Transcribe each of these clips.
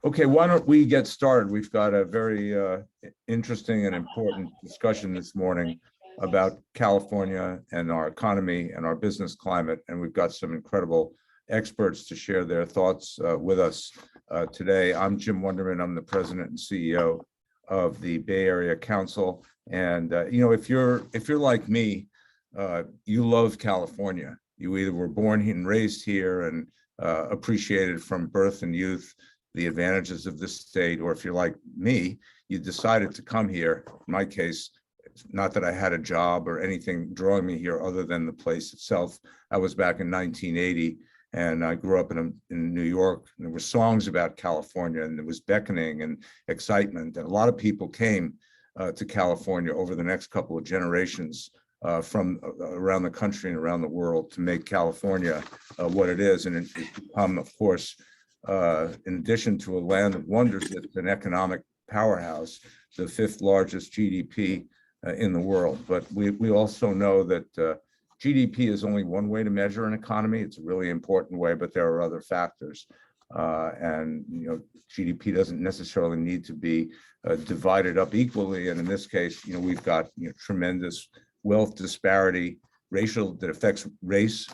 Okay, why don't we get started? We've got a very interesting and important discussion this morning about California and our economy and our business climate, and we've got some incredible experts to share their thoughts with us today. I'm Jim Wonderman. I'm the president and CEO of the Bay Area Council, and if you're like me, you love California. You either were born and raised here and appreciated from birth and youth the advantages of this state, or if you're like me, you decided to come here. In my case, not that I had a job or anything drawing me here other than the place itself. I was back in 1980, and I grew up in New York. And there were songs about California, and there was beckoning and excitement. And a lot of people came to California over the next couple of generations from around the country and around the world to make California what it is. And it's become, of course, in addition to a land of wonders, it's an economic powerhouse, the fifth largest GDP in the world. But we also know that GDP is only one way to measure an economy. It's a really important way, but there are other factors. And GDP doesn't necessarily need to be divided up equally. And in this case, we've got tremendous wealth disparity, racial that affects race,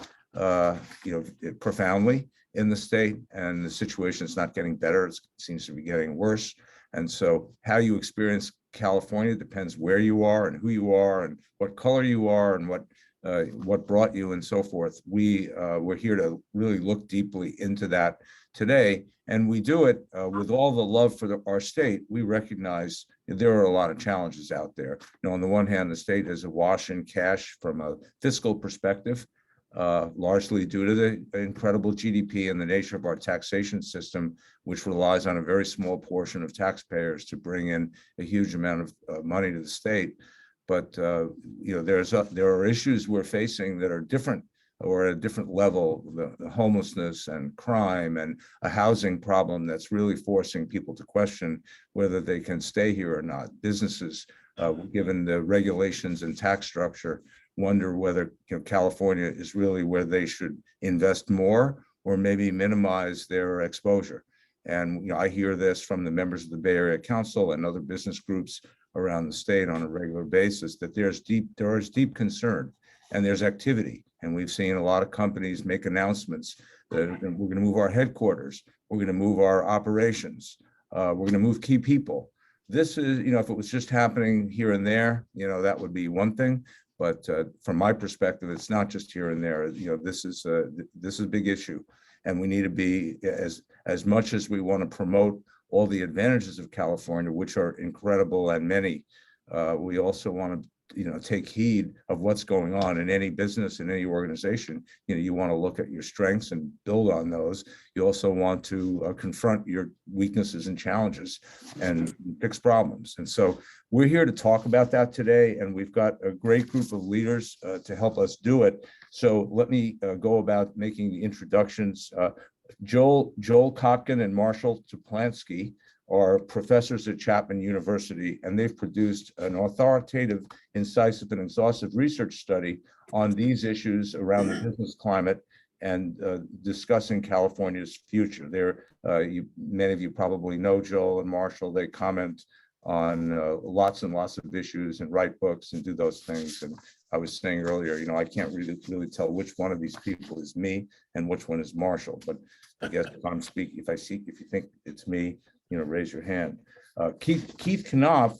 profoundly in the state, and the situation is not getting better. It seems to be getting worse. And so how you experience California depends where you are and who you are and what color you are and what brought you and so forth. We're here to really look deeply into that today. And we do it with all the love for our state. We recognize there are a lot of challenges out there. On the one hand, the state is awash in cash from a fiscal perspective, largely due to the incredible GDP and the nature of our taxation system, which relies on a very small portion of taxpayers to bring in a huge amount of money to the state. But there are issues we're facing that are different or at a different level, the homelessness and crime and a housing problem that's really forcing people to question whether they can stay here or not. Businesses, given the regulations and tax structure, wonder whether California is really where they should invest more or maybe minimize their exposure. And I hear this from the members of the Bay Area Council and other business groups around the state on a regular basis, that there is deep concern and there's activity. And we've seen a lot of companies make announcements that we're going to move our headquarters, we're going to move our operations, we're going to move key people. This is, if it was just happening here and there, that would be one thing. But from my perspective, it's not just here and there. This is a big issue, and we need to be, as much as we want to promote all the advantages of California, which are incredible and many, we also want to take heed of what's going on in any business, in any organization. You want to look at your strengths and build on those. You also want to confront your weaknesses and challenges and fix problems. And so we're here to talk about that today, and we've got a great group of leaders to help us do it. So let me go about making the introductions. Joel Kotkin and Marshall Tuplansky are professors at Chapman University, and they've produced an authoritative, incisive, and exhaustive research study on these issues around the business climate and discussing California's future. Many of you probably know Joel and Marshall. They comment on lots and lots of issues and write books and do those things. And I was saying earlier, I can't really tell which one of these people is me and which one is Marshall. But I guess if I'm speaking, if you think it's me, raise your hand. Keith Knopf,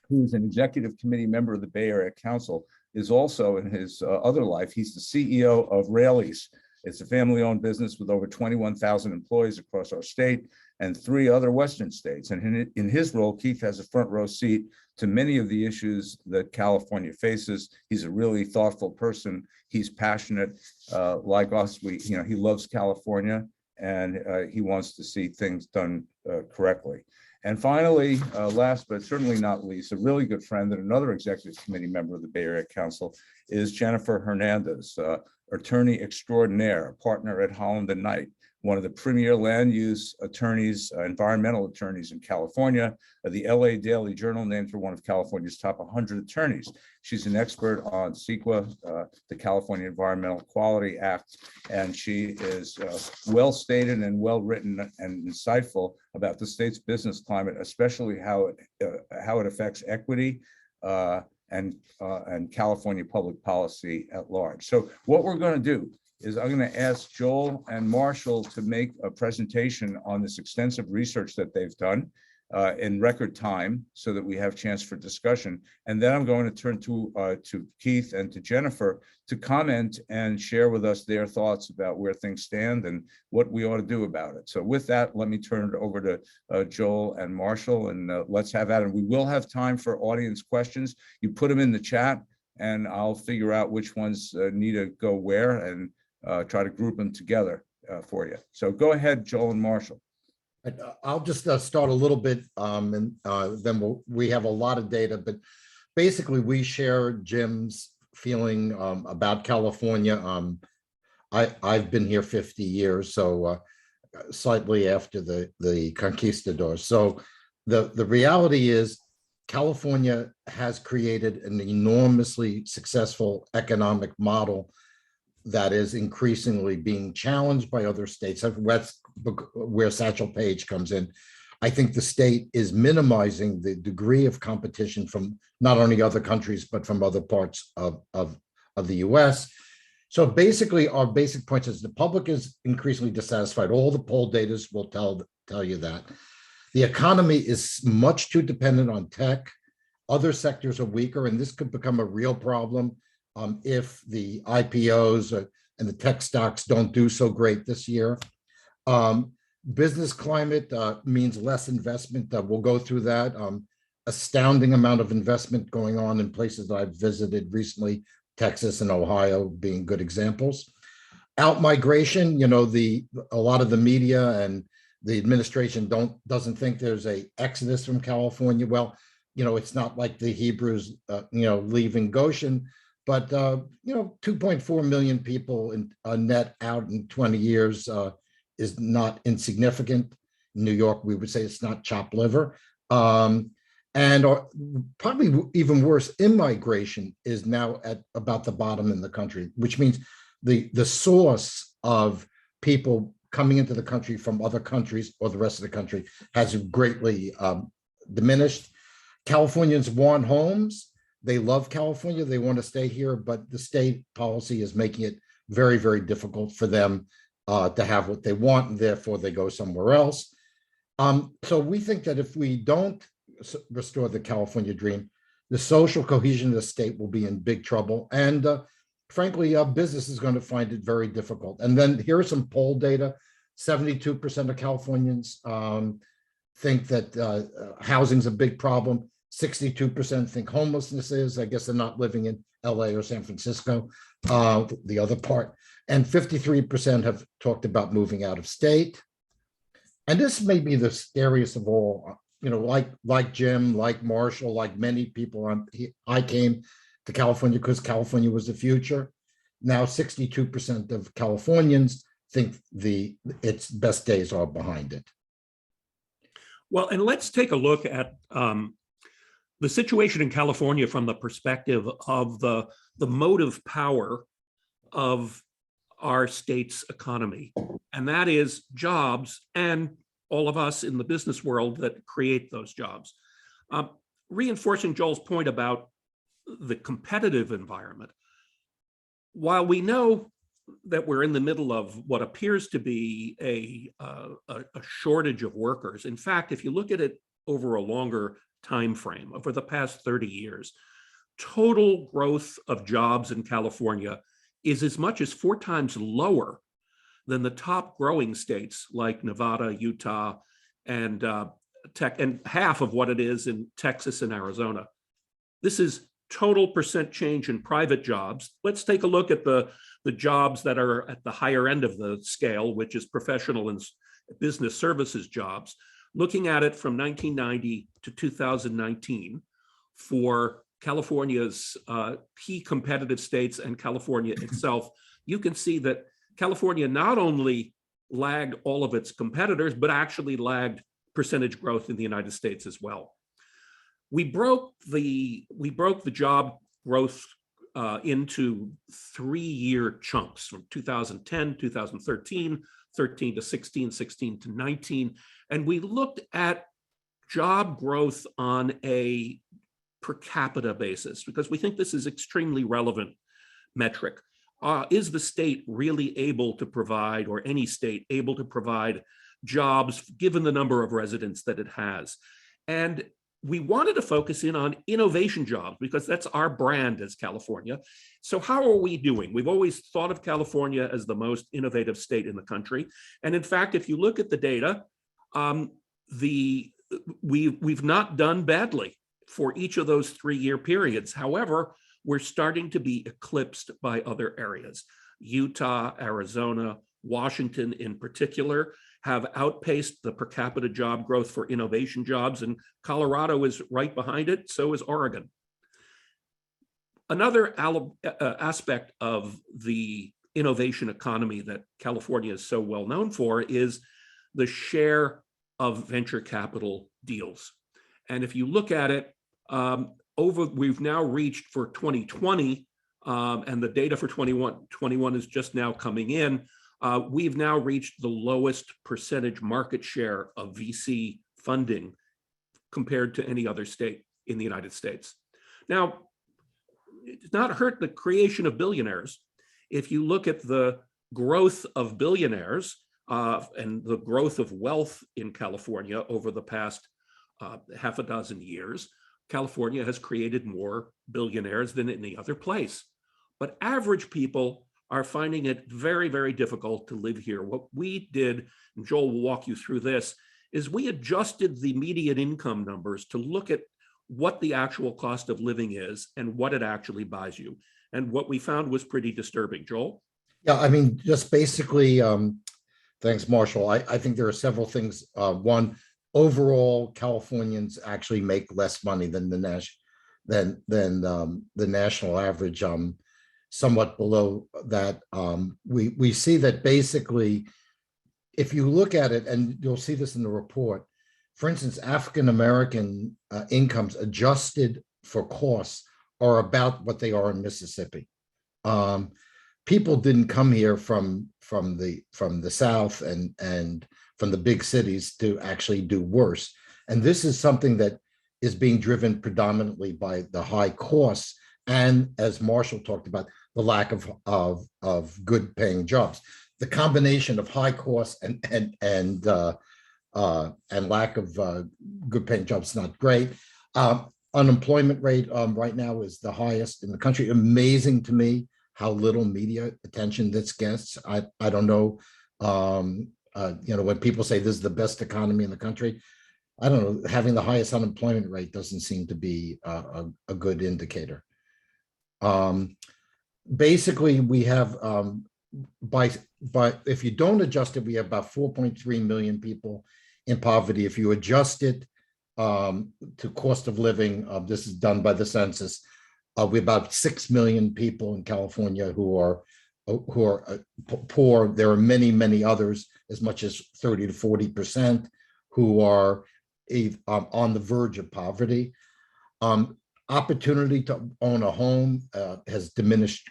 who is an executive committee member of the Bay Area Council, is also, in his other life, he's the CEO of Raley's. It's a family-owned business with over 21,000 employees across our state and 3 other Western states. And in his role, Keith has a front row seat to many of the issues that California faces. He's a really thoughtful person. He's passionate, like us. He loves California, and he wants to see things done correctly. And finally, last but certainly not least, a really good friend and another executive committee member of the Bay Area Council is Jennifer Hernandez, attorney extraordinaire, partner at Holland and Knight, one of the premier land use attorneys, environmental attorneys in California. The LA Daily Journal named her one of California's top 100 attorneys. She's an expert on CEQA, the California Environmental Quality Act, and she is well stated and well written and insightful about the state's business climate, especially how it affects equity and California public policy at large. So what we're going to do is I'm going to ask Joel and Marshall to make a presentation on this extensive research that they've done in record time so that we have chance for discussion. And then I'm going to turn to Keith and to Jennifer to comment and share with us their thoughts about where things stand and what we ought to do about it. So with that, let me turn it over to Joel and Marshall, and let's have at it. We will have time for audience questions. You put them in the chat and I'll figure out which ones need to go where and try to group them together for you. So go ahead, Joel and Marshall. I'll just start a little bit, and then we have a lot of data, but basically we share Jim's feeling about California. I've been here 50 years, so slightly after the conquistadors. So the reality is California has created an enormously successful economic model that is increasingly being challenged by other states. That's where Satchel Paige comes in. I think the state is minimizing the degree of competition from not only other countries, but from other parts of the US. So basically our basic point is the public is increasingly dissatisfied. All the poll data will tell you that. The economy is much too dependent on tech. Other sectors are weaker, and this could become a real problem if the IPOs and the tech stocks don't do so great this year. Business climate means less investment. We'll go through that. Astounding amount of investment going on in places that I've visited recently, Texas and Ohio being good examples. Out-migration, a lot of the media and the administration doesn't think there's a exodus from California. Well, it's not like the Hebrews, leaving Goshen, but 2.4 million people in net out in 20 years is not insignificant. In New York, we would say it's not chopped liver. And probably even worse, immigration is now at about the bottom in the country, which means the source of people coming into the country from other countries or the rest of the country has greatly diminished. Californians want homes. They love California. They want to stay here, but the state policy is making it very, very difficult for them to have what they want, and therefore they go somewhere else. So we think that if we don't restore the California dream, the social cohesion of the state will be in big trouble. And frankly, business is going to find it very difficult. And then here are some poll data. 72% of Californians think that housing's a big problem. 62% think homelessness is. I guess they're not living in LA or San Francisco, the other part. And 53% have talked about moving out of state. And this may be the scariest of all. Like Jim, like Marshall, like many people, I came to California because California was the future. Now 62% of Californians think its best days are behind it. Well, and let's take a look at the situation in California from the perspective of the motive power of our state's economy, and that is jobs and all of us in the business world that create those jobs. Reinforcing Joel's point about the competitive environment, while we know that we're in the middle of what appears to be a shortage of workers, in fact, if you look at it over a longer time frame, over the past 30 years, total growth of jobs in California is as much as 4 times lower than the top growing states like Nevada, Utah, and half of what it is in Texas and Arizona. This is total percent change in private jobs. Let's take a look at the jobs that are at the higher end of the scale, which is professional and business services jobs. Looking at it from 1990 to 2019 for California's key competitive states and California itself, you can see that California not only lagged all of its competitors, but actually lagged percentage growth in the United States as well. We broke the job growth into 3-year chunks from 2010, 2013, 13 to 16, 16 to 19. And we looked at job growth on a per capita basis because we think this is extremely relevant metric. Is the state really able to provide, or any state able to provide jobs given the number of residents that it has? And we wanted to focus in on innovation jobs because that's our brand as California. So how are we doing? We've always thought of California as the most innovative state in the country. And in fact, if you look at the data, we've not done badly for each of those 3-year periods. However, we're starting to be eclipsed by other areas. Utah, Arizona, Washington in particular have outpaced the per capita job growth for innovation jobs, and Colorado is right behind it, so is Oregon. Another aspect of the innovation economy that California is so well known for is the share of venture capital deals. And if you look at it, we've now reached for 2020, and the data for 21 is just now coming in. We've now reached the lowest percentage market share of VC funding compared to any other state in the United States. Now, it's not hurt the creation of billionaires. If you look at the growth of billionaires and the growth of wealth in California over the past half a dozen years, California has created more billionaires than any other place. But average people are finding it very, very difficult to live here. What we did, and Joel will walk you through this, is we adjusted the median income numbers to look at what the actual cost of living is and what it actually buys you. And what we found was pretty disturbing. Joel? Yeah, I mean, just basically, thanks, Marshall. I think there are several things. One, overall, Californians actually make less money than the national average. Somewhat below that. We see that basically, if you look at it, and you'll see this in the report, for instance, African-American incomes adjusted for costs are about what they are in Mississippi. People didn't come here from the South and from the big cities to actually do worse. And this is something that is being driven predominantly by the high costs. And as Marshall talked about, the lack of good paying jobs. The combination of high costs and lack of good paying jobs is not great. Unemployment rate right now is the highest in the country. Amazing to me how little media attention this gets. I don't know, when people say this is the best economy in the country, I don't know, having the highest unemployment rate doesn't seem to be a good indicator. Basically, we have, if you don't adjust it, we have about 4.3 million people in poverty. If you adjust it to cost of living, this is done by the census, we have about 6 million people in California who are poor. There are many, many others, as much as 30 to 40%, who are on the verge of poverty. Opportunity to own a home has diminished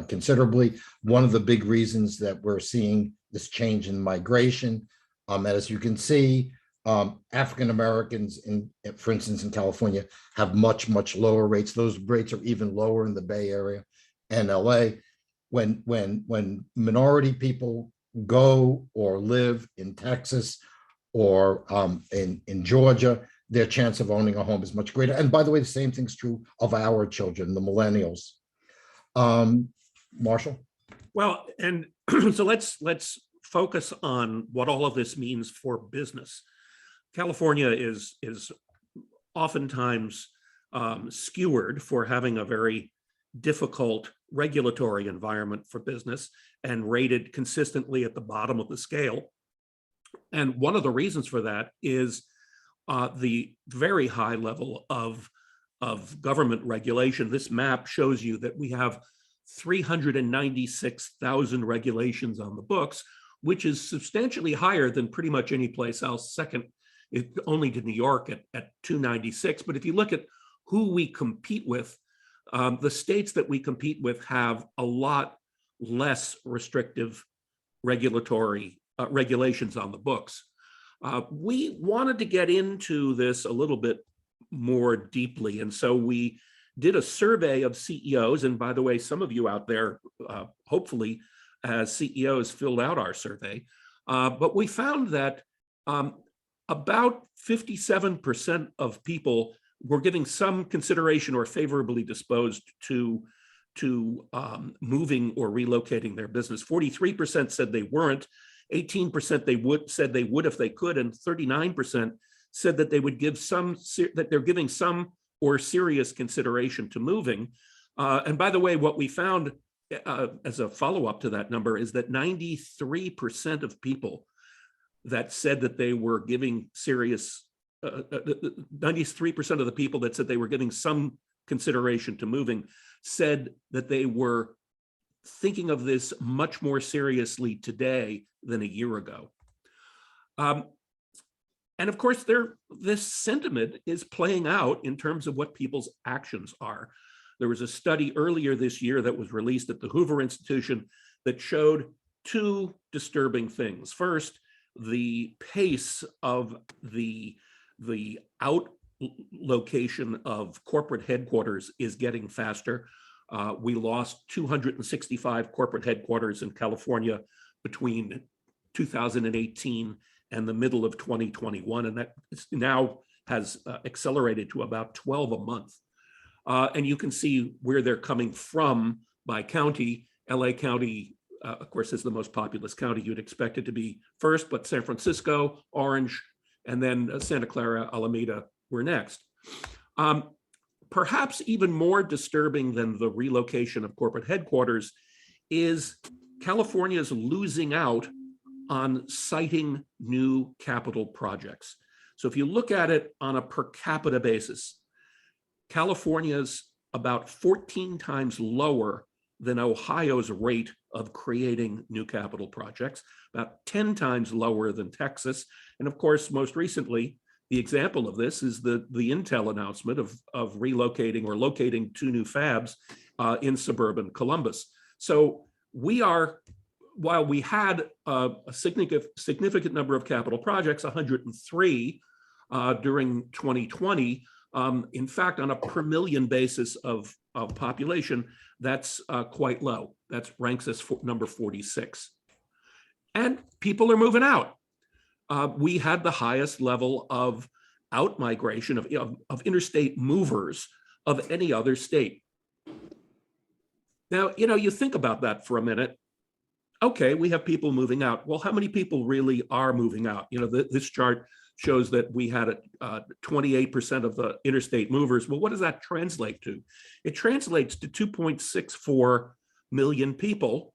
considerably. One of the big reasons that we're seeing this change in migration, as you can see, African Americans, for instance, in California, have much, much lower rates. Those rates are even lower in the Bay Area and LA. When minority people go or live in Texas or in Georgia, their chance of owning a home is much greater. And by the way, the same thing's true of our children, the millennials. Marshall? Well, and so let's focus on what all of this means for business. California is oftentimes skewered for having a very difficult regulatory environment for business and rated consistently at the bottom of the scale. And one of the reasons for that is the very high level of of government regulation. This map shows you that we have 396,000 regulations on the books, which is substantially higher than pretty much any place else, second only to New York at 296. But if you look at who we compete with, the states that we compete with have a lot less restrictive regulatory regulations on the books. We wanted to get into this a little bit more deeply, and so we did a survey of CEOs. And by the way, some of you out there, hopefully as CEOs, filled out our survey. But we found that about 57% of people were giving some consideration or favorably disposed to moving or relocating their business. 43% said they weren't, 18% said they would if they could, and 39% said that they would give that they're giving some or serious consideration to moving. And by the way, what we found as a follow-up to that number is that 93% of people that said that they were giving serious, 93% of the people that said they were giving some consideration to moving said that they were thinking of this much more seriously today than a year ago. And of course, this sentiment is playing out in terms of what people's actions are. There was a study earlier this year that was released at the Hoover Institution that showed two disturbing things. First, the pace of the out location of corporate headquarters is getting faster. We lost 265 corporate headquarters in California between 2018 and the middle of 2021, and that now has accelerated to about 12 a month. And you can see where they're coming from by county. LA County, of course, is the most populous county. You'd expect it to be first, but San Francisco, Orange, and then Santa Clara, Alameda were next. Perhaps even more disturbing than the relocation of corporate headquarters is California's losing out on siting new capital projects. So if you look at it on a per capita basis, California's about 14 times lower than Ohio's rate of creating new capital projects, about 10 times lower than Texas. And of course, most recently, the example of this is the Intel announcement of relocating or locating 2 new fabs in suburban Columbus. So we are, while we had a significant number of capital projects, 103 during 2020, in fact, on a per million basis of population, that's quite low. That ranks as number 46. And people are moving out. We had the highest level of out migration of interstate movers of any other state. Now, you think about that for a minute. Okay, we have people moving out. Well, how many people really are moving out? This chart shows that we had 28% of the interstate movers. Well, what does that translate to? It translates to 2.64 million people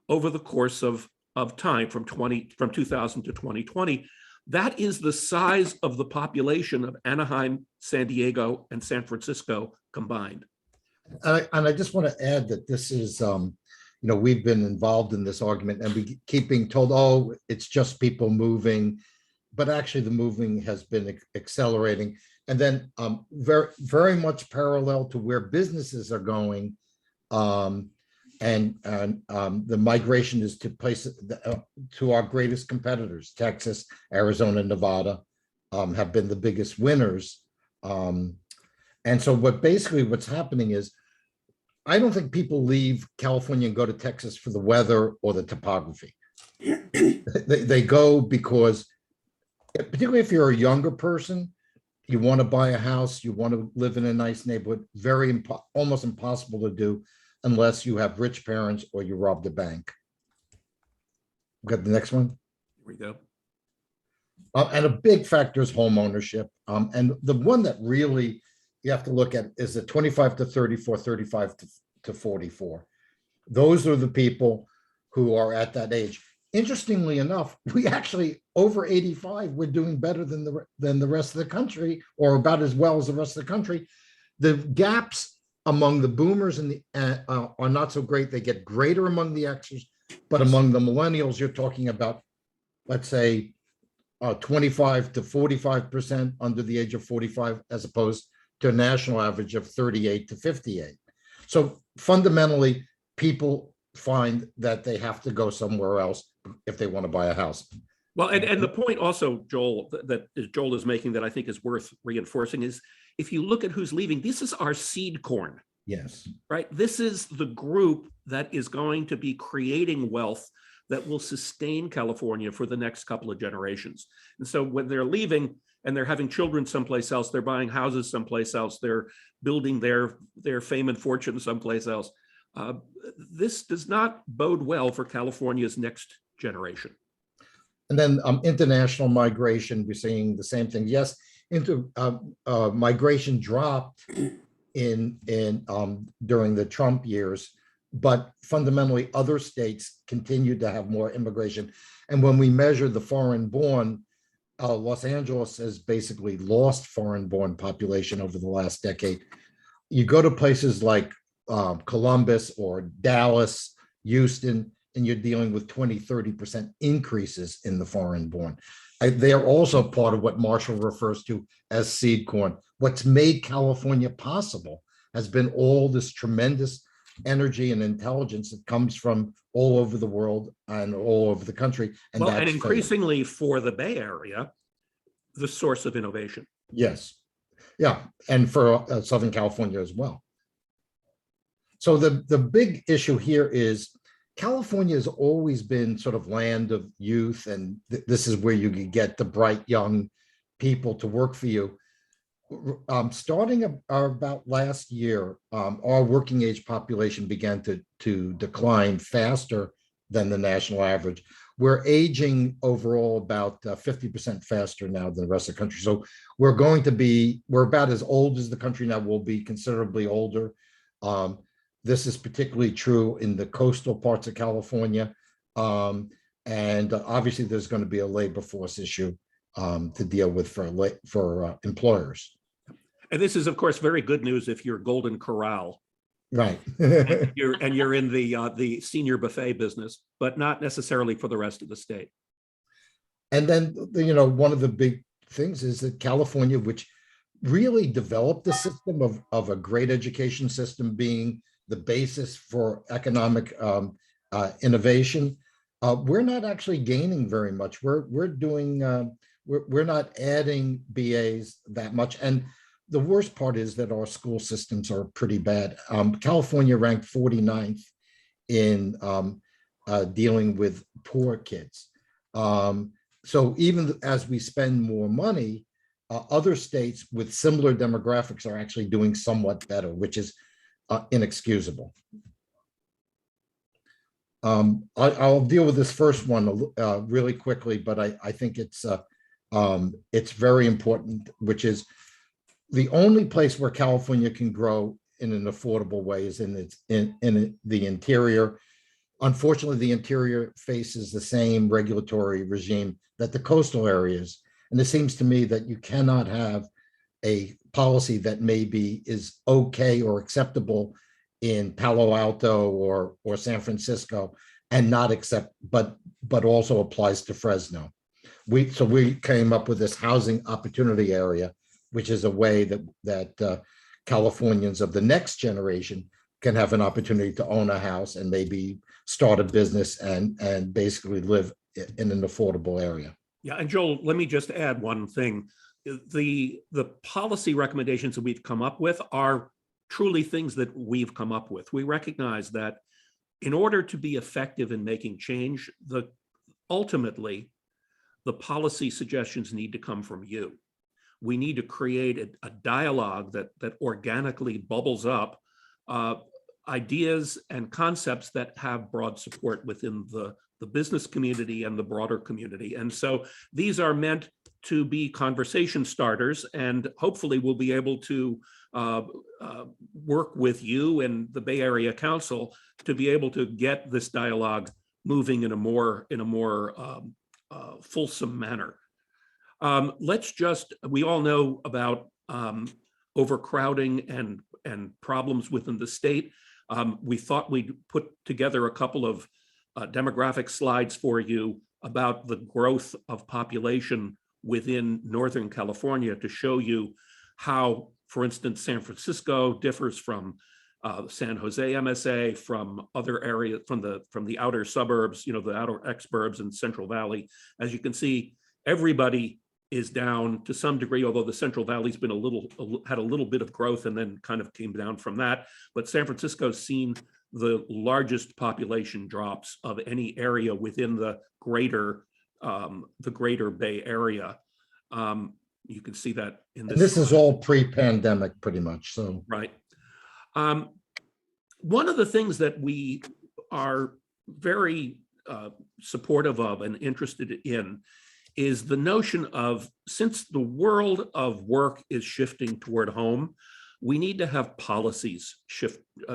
over the course of time from 2000 to 2020. That is the size of the population of Anaheim, San Diego, and San Francisco combined. And I just want to add that this is, we've been involved in this argument and we keep being told, oh, it's just people moving, but actually the moving has been accelerating. And then very, very much parallel to where businesses are going, and the migration is to places to our greatest competitors. Texas, Arizona, Nevada have been the biggest winners. And so what's happening is, I don't think people leave California and go to Texas for the weather or the topography. They go because, particularly if you're a younger person, you want to buy a house, you want to live in a nice neighborhood, almost impossible to do unless you have rich parents or you robbed a bank. Got the next one? Here we go. And a big factor is home ownership. And the one that really you have to look at is the 25 to 34, 35 to 44. Those are the people who are at that age. Interestingly enough, we actually, over 85, we're doing better than the rest of the country, or about as well as the rest of the country. The gaps among the boomers and the are not so great. They get greater among the Xers, but among the millennials, you're talking about, let's say, 25 to 45% under the age of 45, as opposed to a national average of 38 to 58. So fundamentally, people find that they have to go somewhere else if they want to buy a house. Well, and the point also, Joel, that Joel is making that I think is worth reinforcing is, if you look at who's leaving, this is our seed corn. Yes. Right? This is the group that is going to be creating wealth that will sustain California for the next couple of generations. And so when they're leaving and they're having children someplace else, they're buying houses someplace else, they're building their fame and fortune someplace else. This does not bode well for California's next generation. And then international migration, we're seeing the same thing. Yes, migration dropped in during the Trump years, but fundamentally other states continued to have more immigration. And when we measure the foreign-born, Los Angeles has basically lost foreign-born population over the last decade. You go to places like Columbus or Dallas, Houston, and you're dealing with 20, 30% increases in the foreign-born. They are also part of what Marshall refers to as seed corn. What's made California possible has been all this tremendous energy and intelligence that comes from all over the world and all over the country. And well, that's and increasingly for the Bay Area, the source of innovation. Yes. Yeah. And for Southern California as well. So the big issue here is California has always been sort of land of youth, and this is where you can get the bright young people to work for you. Starting about last year, our working age population began to decline faster than the national average. We're aging overall about 50% faster now than the rest of the country. So we're about as old as the country now. We'll be considerably older. This is particularly true in the coastal parts of California. And obviously there's going to be a labor force issue to deal with for employers. And this is, of course, very good news if you're Golden Corral. Right. and you're in the senior buffet business, but not necessarily for the rest of the state. And then, one of the big things is that California, which really developed the system of a great education system being the basis for economic innovation, we're not actually gaining very much. We're not adding BAs that much. And the worst part is that our school systems are pretty bad. California ranked 49th in dealing with poor kids. So even as we spend more money, other states with similar demographics are actually doing somewhat better, which is inexcusable. I'll deal with this first one really quickly, but I think it's very important, which is the only place where California can grow in an affordable way is in the interior. Unfortunately, the interior faces the same regulatory regime that the coastal areas. And it seems to me that you cannot have a policy that maybe is okay or acceptable in Palo Alto or San Francisco and not accept, but also applies to Fresno. So we came up with this housing opportunity area, which is a way that Californians of the next generation can have an opportunity to own a house and maybe start a business and basically live in an affordable area. Yeah, and Joel, let me just add one thing. The policy recommendations that we've come up with are truly things that we've come up with. We recognize that in order to be effective in making change, ultimately, the policy suggestions need to come from you. We need to create a dialogue that organically bubbles up ideas and concepts that have broad support within the business community and the broader community. And so these are meant to be conversation starters, and hopefully we'll be able to work with you and the Bay Area Council to be able to get this dialogue moving in a more fulsome manner. We all know about overcrowding and problems within the state. We thought we'd put together a couple of demographic slides for you about the growth of population within Northern California to show you how, for instance, San Francisco differs from San Jose MSA, from other areas, from the outer suburbs, the outer exurbs and Central Valley. As you can see, everybody is down to some degree, although the Central Valley's been had a little bit of growth and then kind of came down from that. But San Francisco's seen the largest population drops of any area within the greater Bay Area. You can see that in this. This is all pre-pandemic, pretty much. So right. One of the things that we are very supportive of and interested in is the notion of, since the world of work is shifting toward home, we need to have policies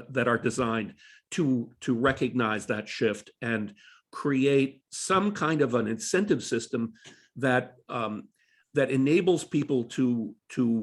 that are designed to recognize that shift and create some kind of an incentive system that that enables people to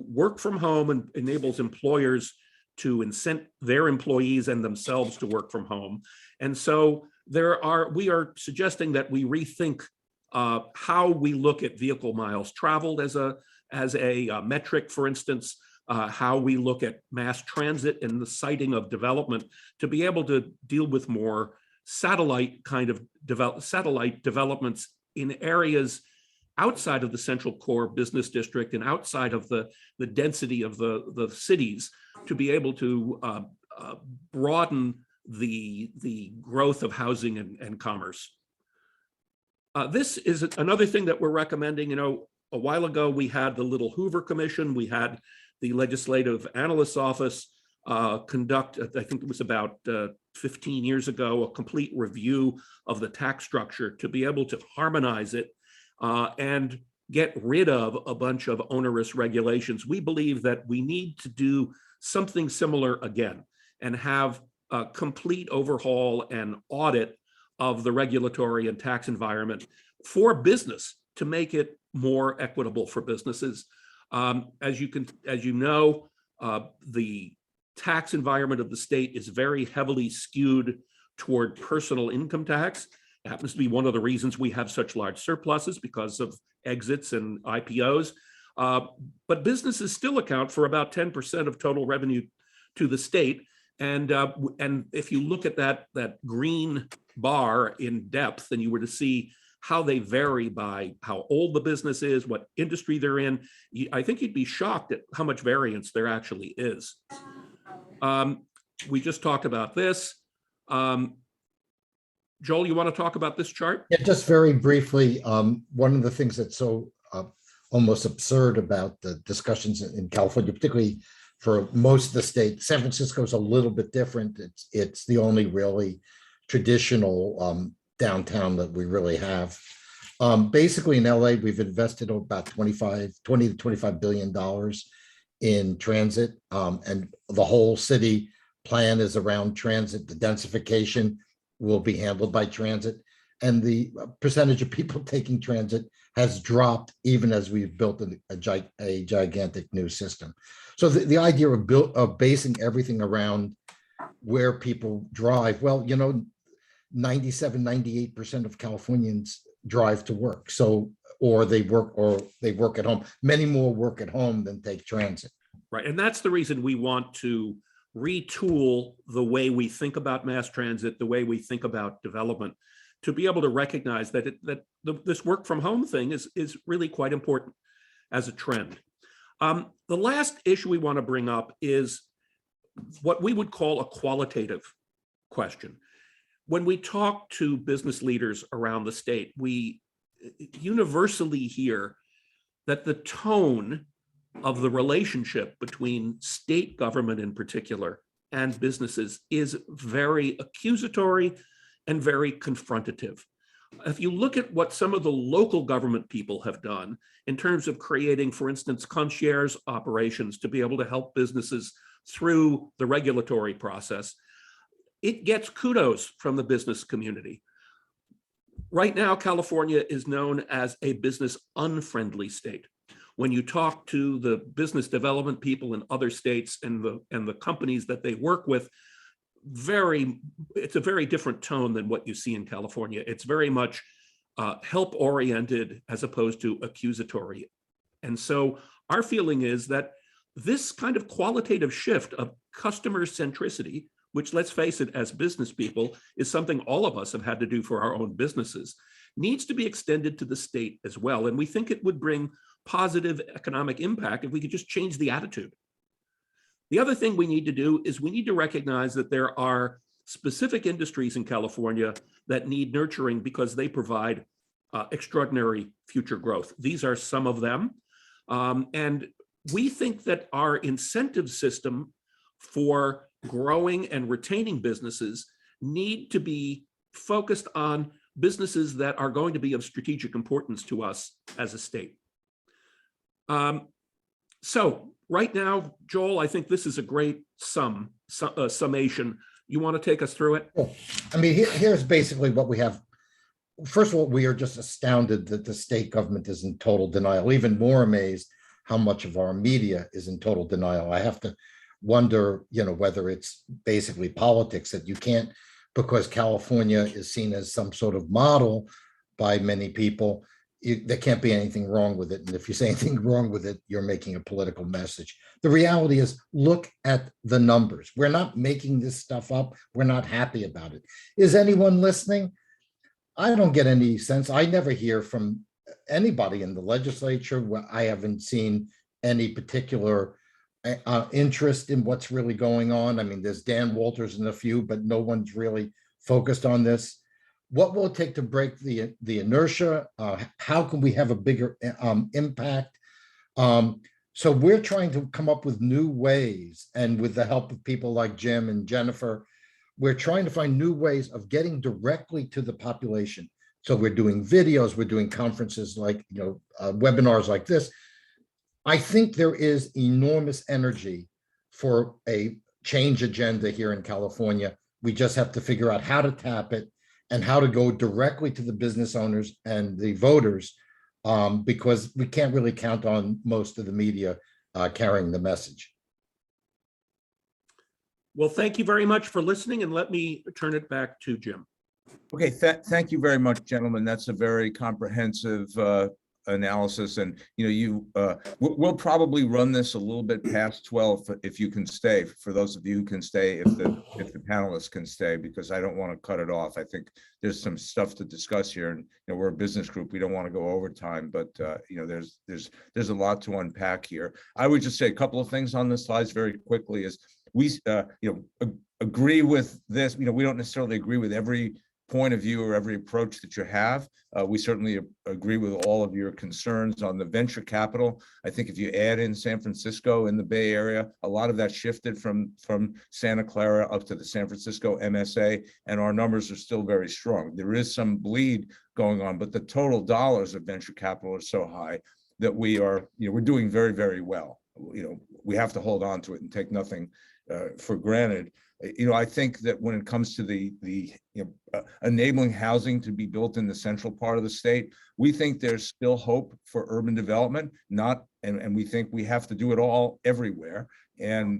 work from home and enables employers to incent their employees and themselves to work from home. And so we are suggesting that we rethink how we look at vehicle miles traveled as a metric, for instance, how we look at mass transit and the siting of development to be able to deal with more satellite developments in areas outside of the central core business district and outside of the density of the cities, to be able to broaden the growth of housing and commerce. This is another thing that we're recommending. A while ago, we had the Little Hoover Commission. We had the Legislative Analyst's Office conduct, I think it was about 15 years ago, a complete review of the tax structure to be able to harmonize it and get rid of a bunch of onerous regulations. We believe that we need to do something similar again and have a complete overhaul and audit of the regulatory and tax environment for business to make it more equitable for businesses. As you know, the tax environment of the state is very heavily skewed toward personal income tax. It happens to be one of the reasons we have such large surpluses, because of exits and IPOs. But businesses still account for about 10% of total revenue to the state. And if you look at that green bar in depth, and you were to see how they vary by how old the business is, what industry they're in, I think you'd be shocked at how much variance there actually is. We just talked about this. Joel, you want to talk about this chart? yeah, just very briefly, one of the things that's so almost absurd about the discussions in California, particularly for most of the state, San Francisco is a little bit different. It's the only really traditional downtown that we really have. Basically in LA, we've invested about 20 to $25 billion in transit, and the whole city plan is around transit. The densification will be handled by transit, and the percentage of people taking transit has dropped even as we've built a gigantic new system. So the idea of basing everything around where people drive, well, 97, 98% of Californians drive to work. So, or they work at home. Many more work at home than take transit. Right, and that's the reason we want to retool the way we think about mass transit, the way we think about development, to be able to recognize that this work from home thing is really quite important as a trend. The last issue we want to bring up is what we would call a qualitative question. When we talk to business leaders around the state, we universally hear that the tone of the relationship between state government in particular and businesses is very accusatory and very confrontative. If you look at what some of the local government people have done in terms of creating, for instance, concierge operations to be able to help businesses through the regulatory process, it gets kudos from the business community. Right now, California is known as a business unfriendly state. when you talk to the business development people in other states and the companies that they work with, it's a very different tone than what you see in California. It's very much help oriented as opposed to accusatory. And so our feeling is that this kind of qualitative shift of customer centricity, which, let's face it, as business people, is something all of us have had to do for our own businesses, needs to be extended to the state as well. And we think it would bring positive economic impact if we could just change the attitude. The other thing we need to do is we need to recognize that there are specific industries in California that need nurturing because they provide extraordinary future growth. These are some of them. And we think that our incentive system for growing and retaining businesses need to be focused on businesses that are going to be of strategic importance to us as a state. So right now, Joel, I think this is a great summation. You want to take us through it? Well, I mean, here's basically what we have. First of all, we are just astounded that the state government is in total denial. Even more amazed how much of our media is in total denial. I have to wonder, whether it's basically politics that you can't, because California is seen as some sort of model by many people, there can't be anything wrong with it. And if you say anything wrong with it, you're making a political message. The reality is, look at the numbers. We're not making this stuff up. We're not happy about it. Is anyone listening? I don't get any sense. I never hear from anybody in the legislature. I haven't seen any particular interest in what's really going on. I mean, there's Dan Walters and a few, but no one's really focused on this. What will it take to break the inertia? How can we have a bigger impact? So we're trying to come up with new ways, and with the help of people like Jim and Jennifer, we're trying to find new ways of getting directly to the population. So we're doing videos, we're doing conferences like, webinars like this. I think there is enormous energy for a change agenda here in California. We just have to figure out how to tap it and how to go directly to the business owners and the voters, because we can't really count on most of the media carrying the message. Well, thank you very much for listening, and let me turn it back to Jim. Okay, thank you very much, gentlemen. That's a very comprehensive analysis, and we'll probably run this a little bit past 12 if you can stay. For those of you who can stay, if the panelists can stay, because I don't want to cut it off. I think there's some stuff to discuss here, and we're a business group. We don't want to go overtime, but there's a lot to unpack here. I would just say a couple of things on the slides very quickly. Is we agree with this. We don't necessarily agree with every point of view or every approach that you have. We certainly agree with all of your concerns on the venture capital. I think if you add in San Francisco in the Bay Area, a lot of that shifted from Santa Clara up to the San Francisco MSA, and our numbers are still very strong. There is some bleed going on, but the total dollars of venture capital are so high that we're doing very, very well. We have to hold on to it and take nothing for granted. I think that when it comes to the enabling housing to be built in the central part of the state, we think there's still hope for urban development, and we think we have to do it all everywhere. And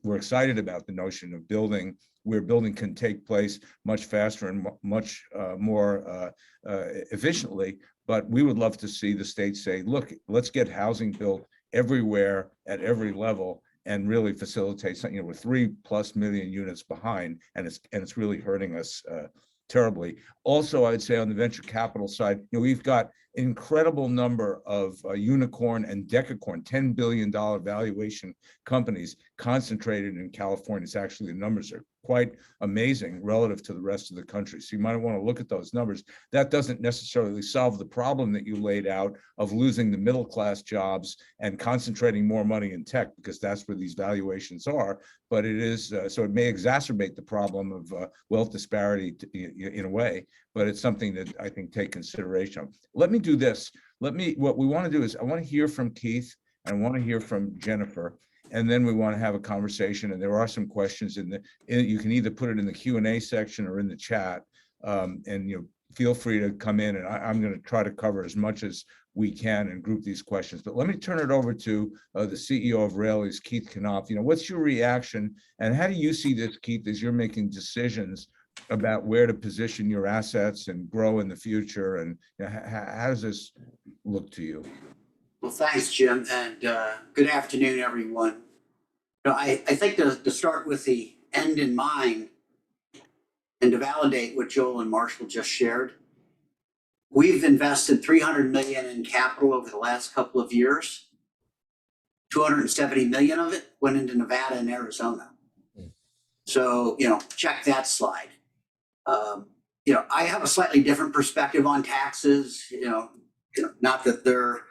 we're excited about the notion of where building can take place much faster and much more efficiently. But we would love to see the state say, look, let's get housing built everywhere at every level, and really facilitate something. We're 3+ million units behind, and it's really hurting us terribly. Also, I'd say on the venture capital side, we've got an incredible number of unicorn and decacorn, $10 billion valuation companies concentrated in California. It's actually, the numbers are quite amazing relative to the rest of the country. So you might want to look at those numbers. That doesn't necessarily solve the problem that you laid out of losing the middle class jobs and concentrating more money in tech, because that's where these valuations are. But it is, so it may exacerbate the problem of wealth disparity in a way, but it's something that I think take consideration of. Let me do this. What we want to do is, I want to hear from Keith, and I want to hear from Jennifer, and then we want to have a conversation. And there are some questions you can either put it in the Q&A section or in the chat. And feel free to come in, and I'm going to try to cover as much as we can and group these questions. But let me turn it over to the CEO of Raley's, Keith Knopf. What's your reaction, and how do you see this, Keith, as you're making decisions about where to position your assets and grow in the future? And how does this look to you? Well, thanks, Jim, and good afternoon, everyone. I think to start with the end in mind and to validate what Joel and Marshall just shared, we've invested $300 million in capital over the last couple of years. $270 million of it went into Nevada and Arizona. So, check that slide. I have a slightly different perspective on taxes, not that they're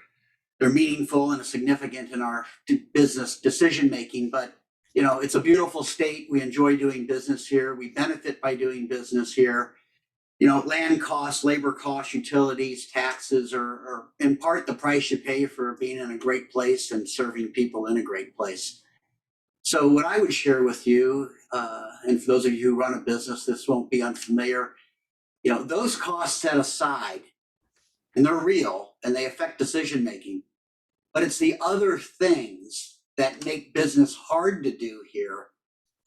meaningful and significant in our business decision-making, but, it's a beautiful state. We enjoy doing business here. We benefit by doing business here. Land costs, labor costs, utilities, taxes are in part the price you pay for being in a great place and serving people in a great place. So what I would share with you, and for those of you who run a business, this won't be unfamiliar, those costs set aside, and they're real and they affect decision-making, but it's the other things that make business hard to do here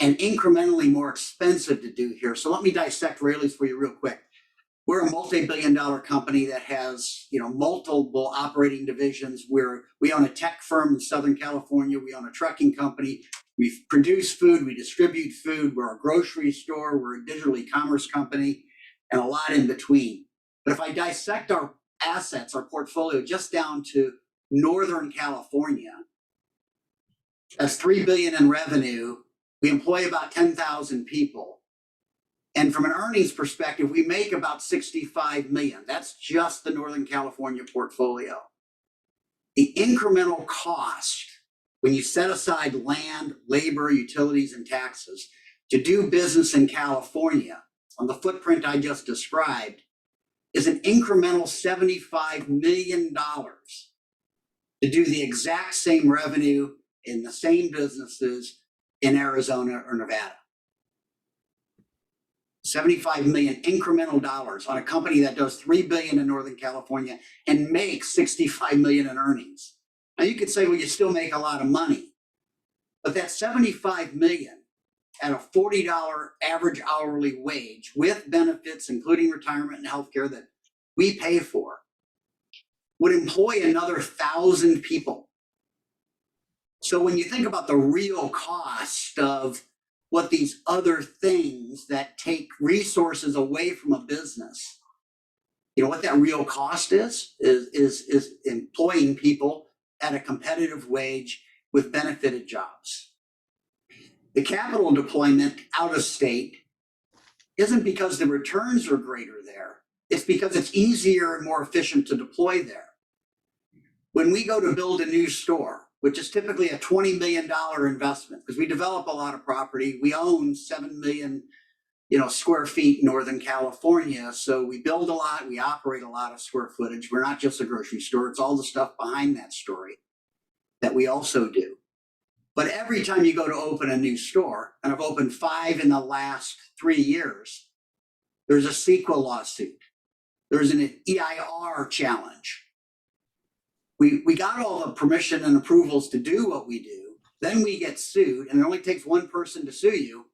and incrementally more expensive to do here. So let me dissect Raley's for you real quick. We're a multi-billion-dollar company that has, multiple operating divisions. We own a tech firm in Southern California. We own a trucking company. We produce food. We distribute food. We're a grocery store. We're a digital e-commerce company, and a lot in between. But if I dissect our assets, our portfolio, just down to Northern California, that's $3 billion in revenue. We employ about 10,000 people. And from an earnings perspective, we make about $65 million. That's just the Northern California portfolio. The incremental cost, when you set aside land, labor, utilities, and taxes, to do business in California on the footprint I just described, is an incremental $75 million to do the exact same revenue in the same businesses in Arizona or Nevada. 75 million incremental dollars on a company that does 3 billion in Northern California and makes 65 million in earnings. Now you could say, well, you still make a lot of money, but that 75 million at a $40 average hourly wage with benefits, including retirement and healthcare that we pay for, would employ another 1,000 people. So when you think about the real cost of what these other things that take resources away from a business, what that real cost is employing people at a competitive wage with benefited jobs. The capital deployment out of state isn't because the returns are greater there. It's because it's easier and more efficient to deploy there. When we go to build a new store, which is typically a $20 million investment, because we develop a lot of property. We own 7 million, square feet in Northern California. So we build a lot, we operate a lot of square footage. We're not just a grocery store. It's all the stuff behind that story that we also do. But every time you go to open a new store, and I've opened 5 in the last 3 years, there's a CEQA lawsuit. There's an EIR challenge. We got all the permission and approvals to do what we do. Then we get sued, and it only takes one person to sue you.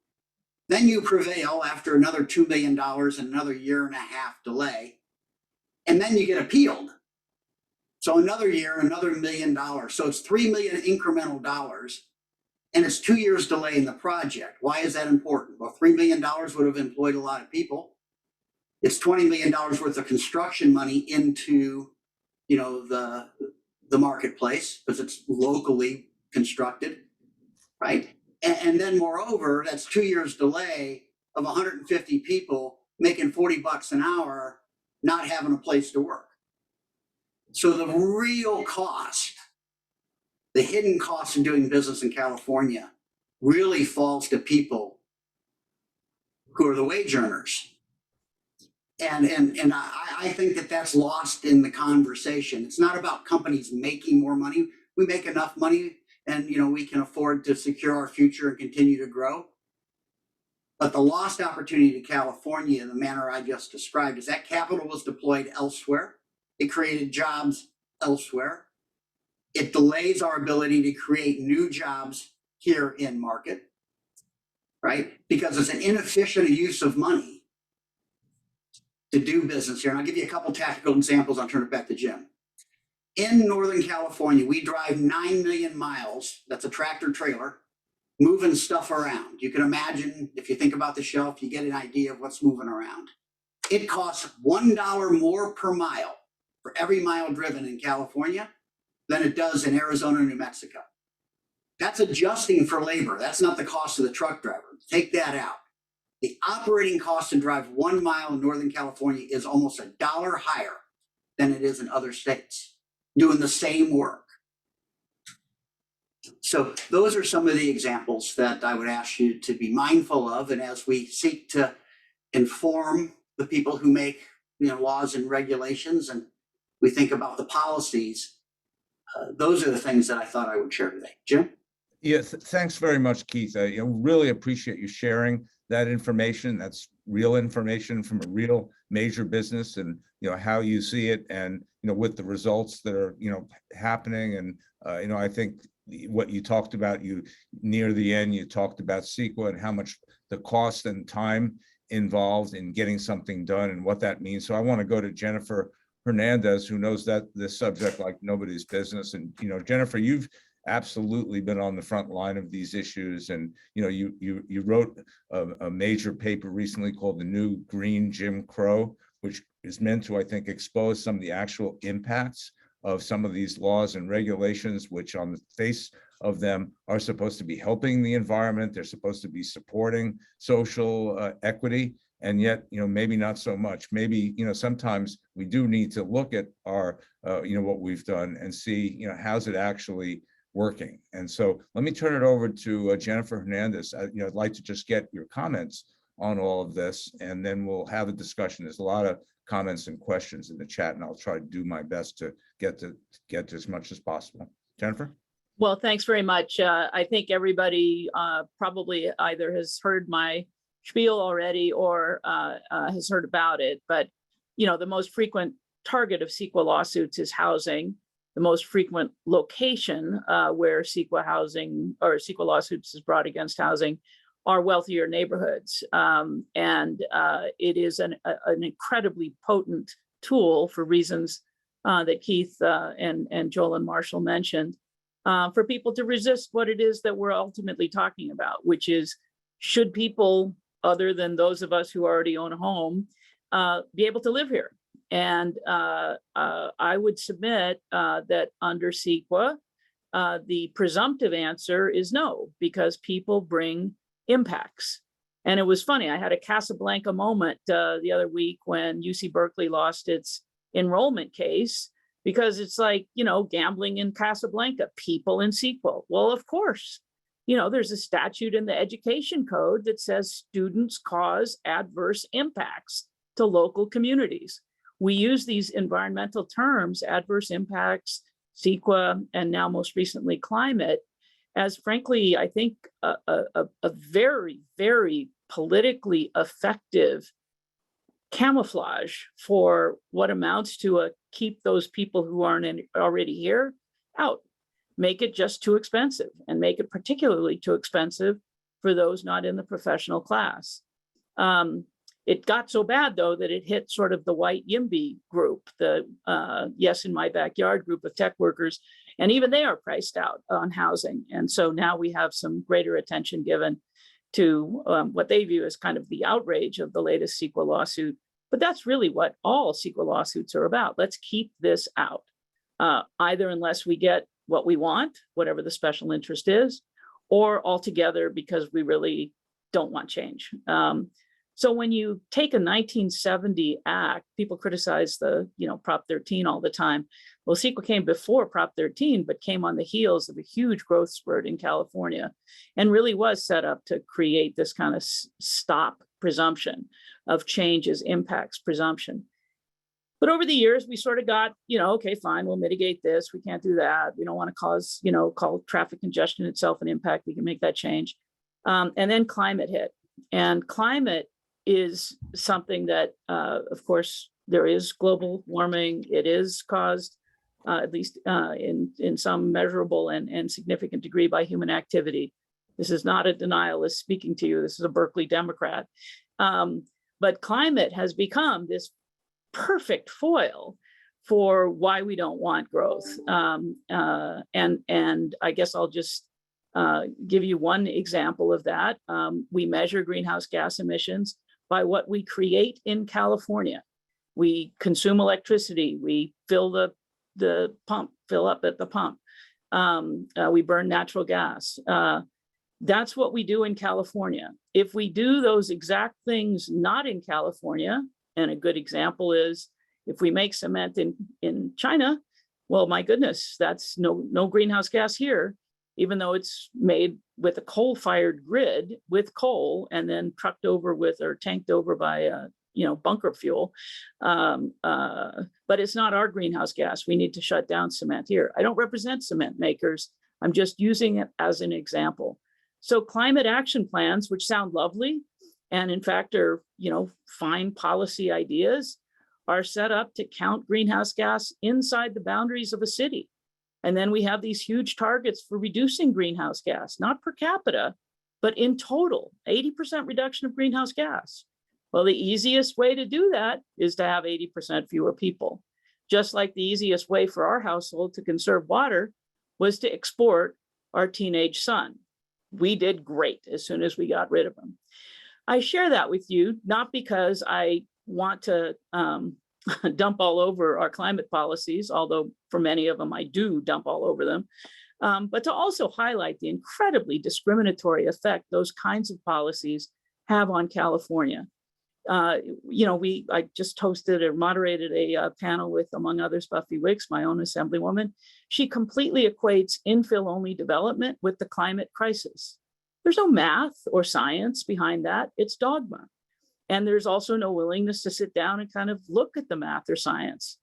Then you prevail after another $2 million and another 1.5 year delay. And then you get appealed. So another year, another $1 million. So it's $3 million incremental dollars, and it's 2 years delay in the project. Why is that important? Well, $3 million would have employed a lot of people. It's $20 million worth of construction money into the marketplace because it's locally constructed, right? And then moreover, that's 2 years delay of 150 people making $40 an hour, not having a place to work. So the real cost, the hidden cost of doing business in California really falls to people who are the wage earners. And I think that that's lost in the conversation. It's not about companies making more money. We make enough money and we can afford to secure our future and continue to grow. But the lost opportunity to California in the manner I just described is that capital was deployed elsewhere. It created jobs elsewhere. It delays our ability to create new jobs here in market, right? Because it's an inefficient use of money to do business here. And I'll give you a couple tactical examples. I'll turn it back to Jim. In Northern California, we drive 9 million miles. That's a tractor trailer moving stuff around. You can imagine, if you think about the shelf, you get an idea of what's moving around. It costs $1 more per mile for every mile driven in California than it does in Arizona and New Mexico. That's adjusting for labor. That's not the cost of the truck driver. Take that out. The operating cost to drive 1 mile in Northern California is almost $1 higher than it is in other states doing the same work. So those are some of the examples that I would ask you to be mindful of. And as we seek to inform the people who make laws and regulations, and we think about the policies, those are the things that I thought I would share today. Jim? Yeah, thanks very much, Keith. Really appreciate you sharing that information. That's real information from a real major business, and how you see it, and with the results that are happening. And I think what you talked about, near the end, you talked about CEQA and how much the cost and time involved in getting something done and what that means. So I want to go to Jennifer Hernandez, who knows this subject like nobody's business. And Jennifer, you've absolutely been on the front line of these issues, and you wrote a major paper recently called The New Green Jim Crow, which is meant to, I think, expose some of the actual impacts of some of these laws and regulations, which on the face of them are supposed to be helping the environment. They're supposed to be supporting social equity, and yet maybe not so much. Maybe sometimes we do need to look at our what we've done and see how's it actually working. And so let me turn it over to Jennifer Hernandez. I'd like to just get your comments on all of this, and then we'll have a discussion. There's a lot of comments and questions in the chat, and I'll try to do my best to get to as much as possible. Jennifer? Well, thanks very much. I think everybody probably either has heard my spiel already or has heard about it. But, the most frequent target of CEQA lawsuits is housing. The most frequent location where CEQA housing or CEQA lawsuits is brought against housing are wealthier neighborhoods. And it is an incredibly potent tool for reasons that Keith and Joel and Marshall mentioned, for people to resist what it is that we're ultimately talking about, which is, should people other than those of us who already own a home be able to live here? And I would submit that under CEQA, the presumptive answer is no, because people bring impacts. And it was funny, I had a Casablanca moment the other week when UC Berkeley lost its enrollment case, because it's like, gambling in Casablanca, people in CEQA. Well, of course, there's a statute in the education code that says students cause adverse impacts to local communities. We use these environmental terms, adverse impacts, CEQA, and now most recently climate, as frankly, I think a very, very politically effective camouflage for what amounts to keep those people who aren't already here out, make it just too expensive, and make it particularly too expensive for those not in the professional class. It got so bad, though, that it hit sort of the white YIMBY group, the Yes in My Backyard group of tech workers, and even they are priced out on housing. And so now we have some greater attention given to what they view as kind of the outrage of the latest CEQA lawsuit. But that's really what all CEQA lawsuits are about. Let's keep this out, either unless we get what we want, whatever the special interest is, or altogether because we really don't want change. So when you take a 1970 act, people criticize the, Prop 13 all the time. Well, CEQA came before Prop 13, but came on the heels of a huge growth spurt in California, and really was set up to create this kind of stop presumption of changes, impacts presumption. But over the years, we sort of got, okay, fine, we'll mitigate this. We can't do that. We don't want to cause, call traffic congestion itself an impact. We can make that change. And then climate hit. And climate is something that, of course, there is global warming. It is caused, at least in some measurable and significant degree, by human activity. This is not a denialist speaking to you. This is a Berkeley Democrat. But climate has become this perfect foil for why we don't want growth. And I guess I'll just give you one example of that. We measure greenhouse gas emissions by what we create in California. We consume electricity. We fill the pump, fill up at the pump. We burn natural gas. That's what we do in California. If we do those exact things not in California, and a good example is if we make cement in China, well, my goodness, that's no greenhouse gas here, even though it's made with a coal-fired grid with coal and then trucked over with or tanked over by bunker fuel. But it's not our greenhouse gas. We need to shut down cement here. I don't represent cement makers. I'm just using it as an example. So climate action plans, which sound lovely, and in fact are, fine policy ideas, are set up to count greenhouse gas inside the boundaries of a city. And then we have these huge targets for reducing greenhouse gas, not per capita, but in total, 80% reduction of greenhouse gas. Well, the easiest way to do that is to have 80% fewer people. Just like the easiest way for our household to conserve water was to export our teenage son. We did great as soon as we got rid of him. I share that with you, not because I want to dump all over our climate policies, although for many of them I do dump all over them, but to also highlight the incredibly discriminatory effect those kinds of policies have on California. I just hosted or moderated a panel with, among others, Buffy Wicks, my own assemblywoman. She completely equates infill-only development with the climate crisis. There's no math or science behind that. It's dogma. And there's also no willingness to sit down and kind of look at the math or science.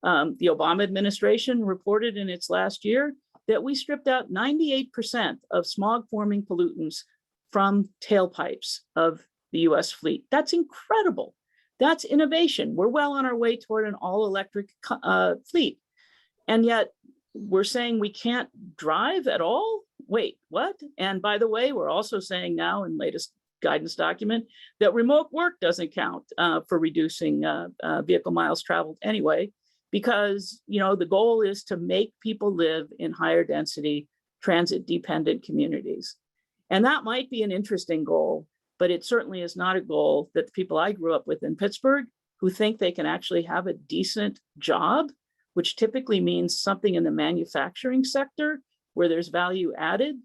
The Obama administration reported in its last year that we stripped out 98% of smog-forming pollutants from tailpipes of the US fleet. That's incredible. That's innovation. We're well on our way toward an all-electric fleet. And yet we're saying we can't drive at all? Wait, what? And by the way, we're also saying now in latest guidance document that remote work doesn't count for reducing vehicle miles traveled anyway, because the goal is to make people live in higher density, transit-dependent communities. And that might be an interesting goal, but it certainly is not a goal that the people I grew up with in Pittsburgh, who think they can actually have a decent job, which typically means something in the manufacturing sector where there's value added,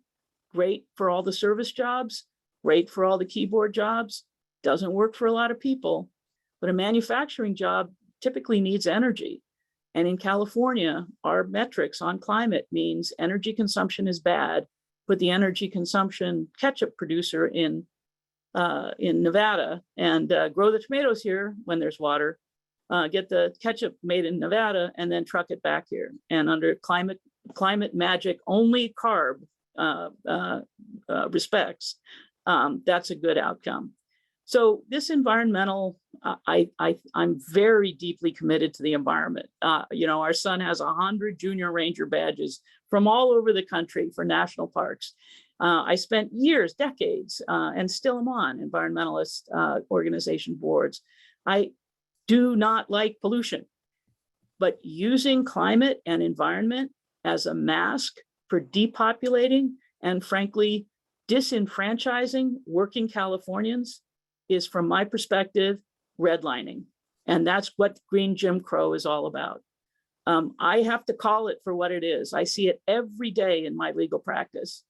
great for all the service jobs, great for all the keyboard jobs, doesn't work for a lot of people. But a manufacturing job typically needs energy. And in California, our metrics on climate means energy consumption is bad, but the energy consumption ketchup producer in Nevada and grow the tomatoes here when there's water, get the ketchup made in Nevada and then truck it back here. And under climate magic, only carb respects, that's a good outcome. So this environmental, I'm very deeply committed to the environment. Our son has 100 junior ranger badges from all over the country for national parks. I spent years, decades, and still am on environmentalist organization boards. I do not like pollution, but using climate and environment as a mask for depopulating and frankly, disenfranchising working Californians is, from my perspective, redlining. And that's what Green Jim Crow is all about. I have to call it for what it is. I see it every day in my legal practice.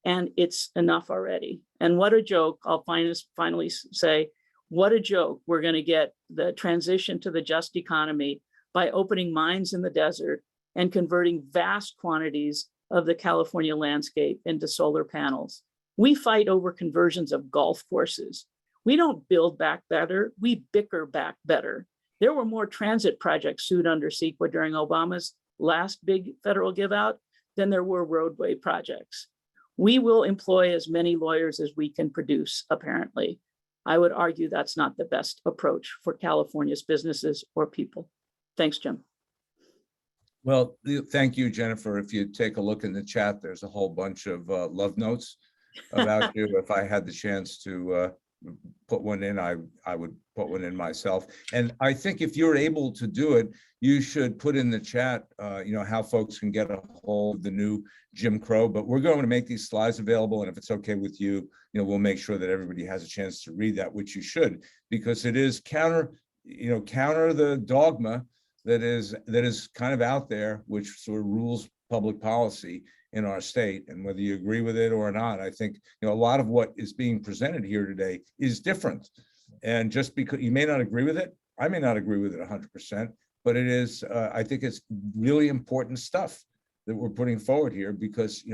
And it's enough already. And what a joke, I'll finally say, what a joke we're going to get the transition to the just economy by opening mines in the desert and converting vast quantities of the California landscape into solar panels. We fight over conversions of golf courses. We don't build back better, we bicker back better. There were more transit projects sued under CEQA during Obama's last big federal give out than there were roadway projects. We will employ as many lawyers as we can produce, apparently. I would argue that's not the best approach for California's businesses or people. Thanks, Jim. Well, thank you, Jennifer. If you take a look in the chat, there's a whole bunch of love notes about you. If I had the chance to put one in, I would put one in myself. And I think if you're able to do it, you should put in the chat, how folks can get a hold of the new Jim Crow. But we're going to make these slides available, and if it's okay with you, we'll make sure that everybody has a chance to read that, which you should, because it is counter the dogma that is kind of out there, which sort of rules public policy in our state. And whether you agree with it or not, I think a lot of what is being presented here today is different. And just because you may not agree with it, I may not agree with it 100%, but it is, I think it's really important stuff that we're putting forward here, because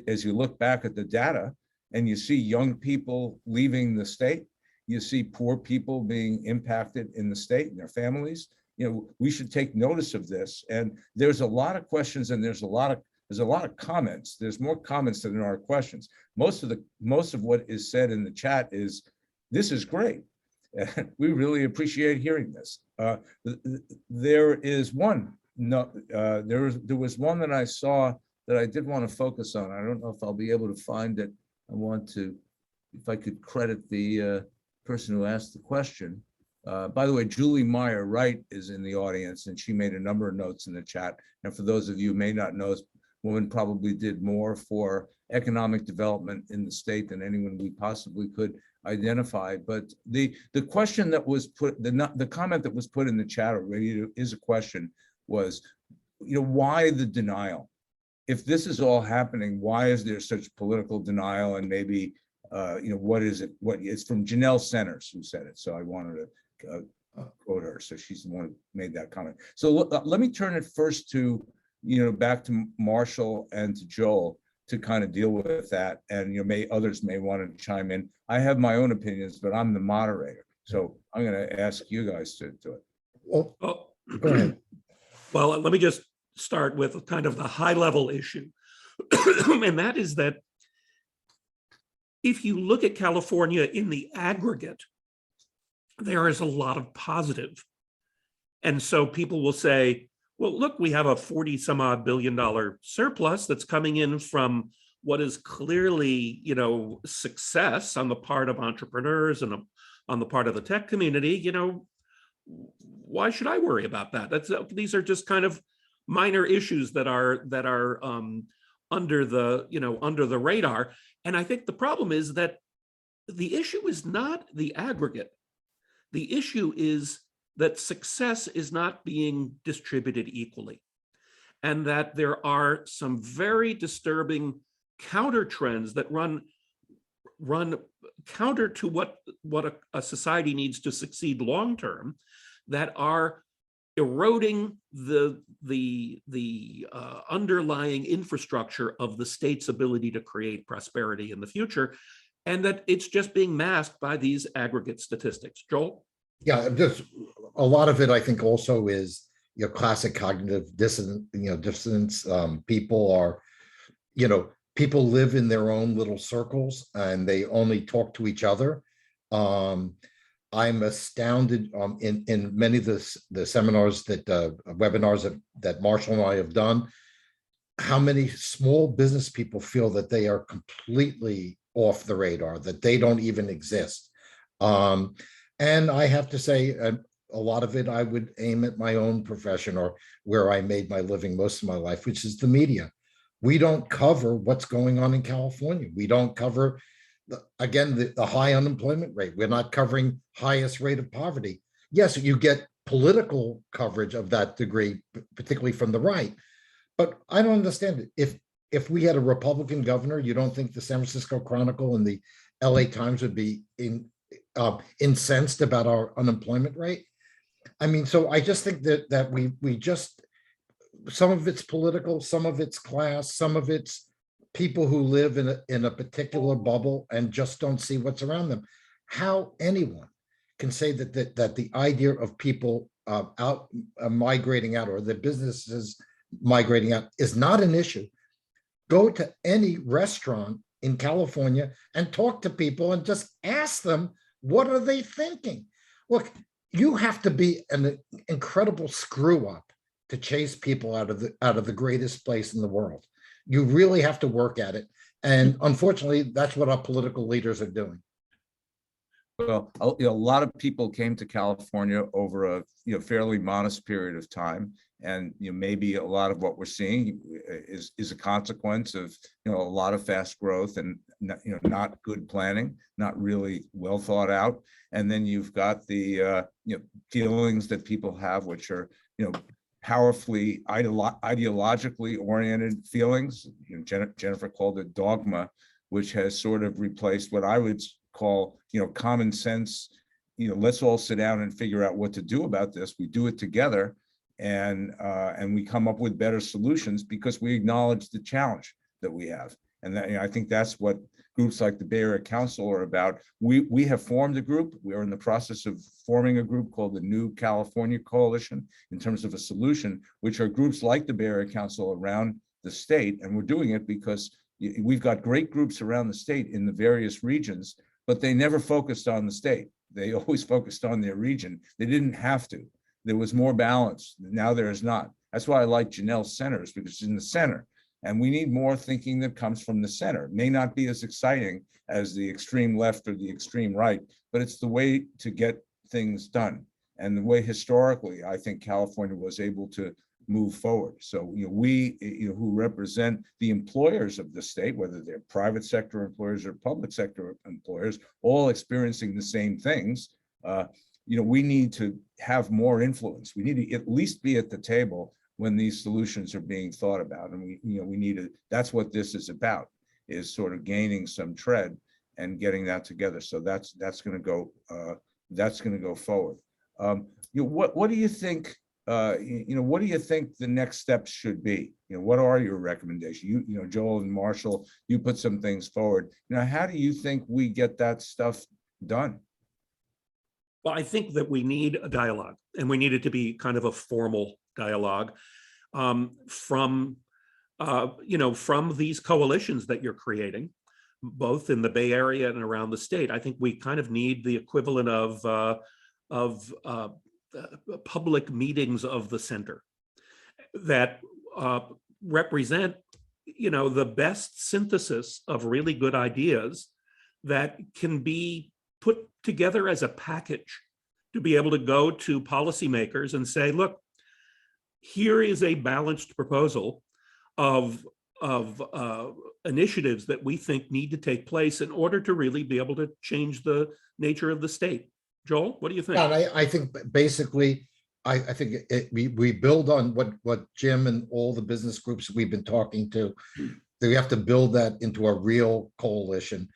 as you look back at the data and you see young people leaving the state, you see poor people being impacted in the state and their families. We should take notice of this. And there's a lot of questions, and there's a lot of comments. There's more comments than there are questions. Most of what is said in the chat is, this is great. We really appreciate hearing this. There is one. No, there was one that I saw that I did want to focus on. I don't know if I'll be able to find it. I want to, if I could credit the person who asked the question. By the way, Julie Meyer Wright is in the audience, and she made a number of notes in the chat. And for those of you who may not know, this woman probably did more for economic development in the state than anyone we possibly could identify. But the question that was put, the comment that was put in the chat already is a question, was, why the denial? If this is all happening, why is there such political denial? And maybe, what is it? It's from Janelle Centers who said it. So I wanted to quote her. So she's the one who made that comment. So let me turn it first to, back to Marshall and to Joel to kind of deal with that. And others may want to chime in. I have my own opinions, but I'm the moderator. So I'm going to ask you guys to do it. Well, go ahead. Well, let me just start with kind of the high level issue. And that is that if you look at California in the aggregate, there is a lot of positive. And so people will say, well, look, we have a 40 some odd $billion surplus that's coming in from what is clearly, success on the part of entrepreneurs and on the part of the tech community. Why should I worry about that? These are just kind of minor issues that are under the radar. And I think the problem is that the issue is not the aggregate. The issue is that success is not being distributed equally, and that there are some very disturbing counter trends that run counter to what a society needs to succeed long term, that are eroding the underlying infrastructure of the state's ability to create prosperity in the future, and that it's just being masked by these aggregate statistics. Joel? Yeah, just a lot of it, I think, also is classic cognitive dissonance. People live in their own little circles and they only talk to each other. I'm astounded in many of the seminars webinars that Marshall and I have done, how many small business people feel that they are completely off the radar, that they don't even exist. And I have to say, a lot of it I would aim at my own profession, or where I made my living most of my life, which is the media. We don't cover what's going on in California. We don't cover, the high unemployment rate. We're not covering highest rate of poverty. Yes, you get political coverage of that degree, particularly from the right. But I don't understand it. If we had a Republican governor, you don't think the San Francisco Chronicle and the LA Times would be incensed about our unemployment rate? I mean, so I just think that we just, some of it's political, some of it's class, some of it's people who live in a particular bubble and just don't see what's around them. How anyone can say that the idea of people migrating out, or the businesses migrating out, is not an issue go to any restaurant in California and talk to people and just ask them, what are they thinking? Look, you have to be an incredible screw up to chase people out of the greatest place in the world. You really have to work at it. And unfortunately, that's what our political leaders are doing. Well, a lot of people came to California over a fairly modest period of time, and maybe a lot of what we're seeing is a consequence of a lot of fast growth and not good planning, not really well thought out. And then you've got the feelings that people have, which are powerfully ideologically oriented feelings. Jennifer called it dogma, which has sort of replaced what I would call common sense. Let's all sit down and figure out what to do about this. We do it together, and we come up with better solutions because we acknowledge the challenge that we have. And that, I think that's what groups like the Bay Area Council are about. We have formed a group. We are in the process of forming a group called the New California Coalition in terms of a solution, which are groups like the Bay Area Council around the state. And we're doing it because we've got great groups around the state in the various regions, but they never focused on the state. They always focused on their region. They didn't have to. There was more balance. Now there is not. That's why I like Janelle's centers, because it's in the center. And we need more thinking that comes from the center. It may not be as exciting as the extreme left or the extreme right, but it's the way to get things done. And the way historically, I think California was able to move forward. So we who represent the employers of the state, whether they're private sector employers or public sector employers, all experiencing the same things, we need to have more influence. We need to at least be at the table when these solutions are being thought about. And we need to, that's what this is about, is sort of gaining some tread and getting that together. So that's going to go forward. What do you think? What do you think the next steps should be? What are your recommendations? Joel and Marshall, you put some things forward. How do you think we get that stuff done? Well, I think that we need a dialogue, and we need it to be kind of a formal dialogue from these coalitions that you're creating, both in the Bay Area and around the state. I think we kind of need the equivalent of public meetings of the center that represent, the best synthesis of really good ideas that can be put together as a package to be able to go to policymakers and say, look, here is a balanced proposal of initiatives that we think need to take place in order to really be able to change the nature of the state. Joel, what do you think? I think basically, I think we build on what Jim and all the business groups we've been talking to. We have to build that into a real coalition.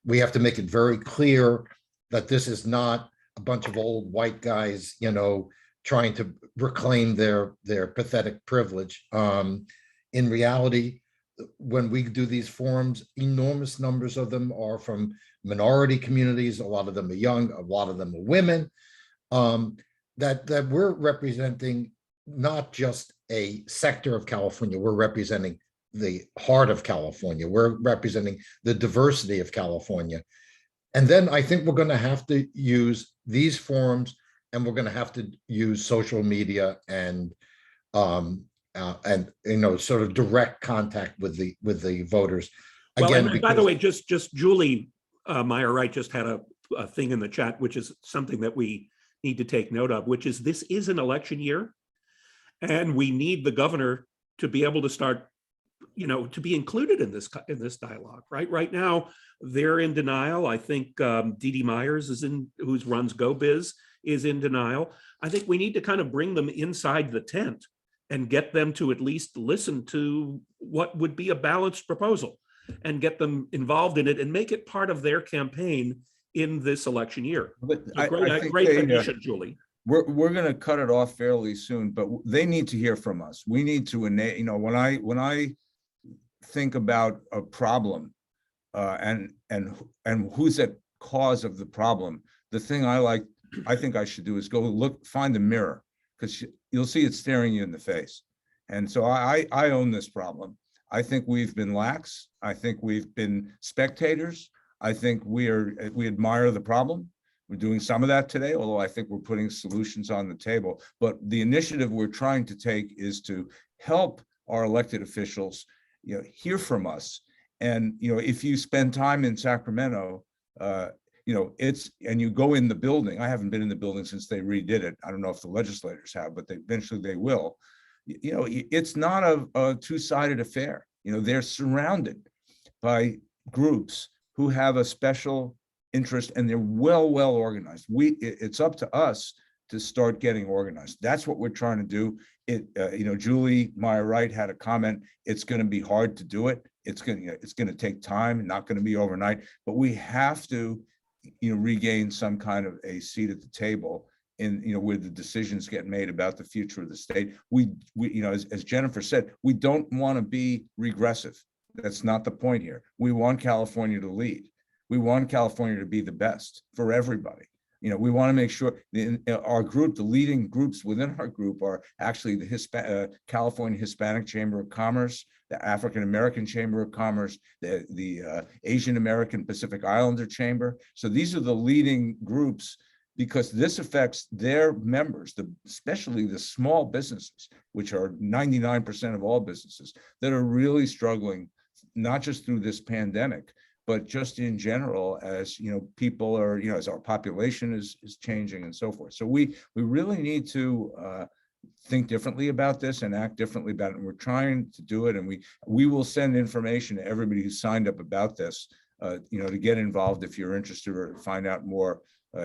We have to make it very clear that this is not a bunch of old white guys, trying to reclaim their pathetic privilege. In reality, when we do these forums, enormous numbers of them are from minority communities. A lot of them are young, a lot of them are women, that we're representing not just a sector of California, we're representing the heart of California. We're representing the diversity of California. And then I think we're going to have to use these forums, and we're going to have to use social media and sort of direct contact with the voters. Again, well, and by the way, just Julie Meyer Wright just had a thing in the chat, which is something that we need to take note of, which is this is an election year, and we need the governor to be able to start, to be included in this dialogue. Right now, they're in denial. I think Dee Dee Myers who runs GoBiz, is in denial. I think we need to kind of bring them inside the tent and get them to at least listen to what would be a balanced proposal and get them involved in it and make it part of their campaign in this election year. Great addition, Julie. We're going to cut it off fairly soon, but they need to hear from us. We need to, when I think about a problem and who's at cause of the problem, the thing I think I should do is go find the mirror, because you'll see it staring you in the face. And so I own this problem. I think we've been lax. I think we've been spectators. I think we admire the problem. We're doing some of that today, although I think we're putting solutions on the table. But the initiative we're trying to take is to help our elected officials, hear from us. And, if you spend time in Sacramento, and you go in the building, I haven't been in the building since they redid it. I don't know if the legislators have, but eventually they will. It's not a two-sided affair. They're surrounded by groups who have a special interest, and they're well organized. It's up to us to start getting organized. That's what we're trying to do. Julie Meyer Wright had a comment. It's going to be hard to do it. It's going to take time, not going to be overnight, but we have to, regain some kind of a seat at the table in, where the decisions get made about the future of the state. We as Jennifer said, we don't want to be regressive. That's not the point here. We want California to lead. We want California to be the best for everybody. We want to make sure our group, the leading groups within our group, are actually the California Hispanic Chamber of Commerce, the African American Chamber of Commerce, the Asian American Pacific Islander Chamber. So these are the leading groups, because this affects their members, especially the small businesses, which are 99% of all businesses, that are really struggling, not just through this pandemic, but just in general, as people are, as our population is changing and so forth. So we really need to think differently about this and act differently about it. And we're trying to do it. And we will send information to everybody who signed up about this, to get involved if you're interested or to find out more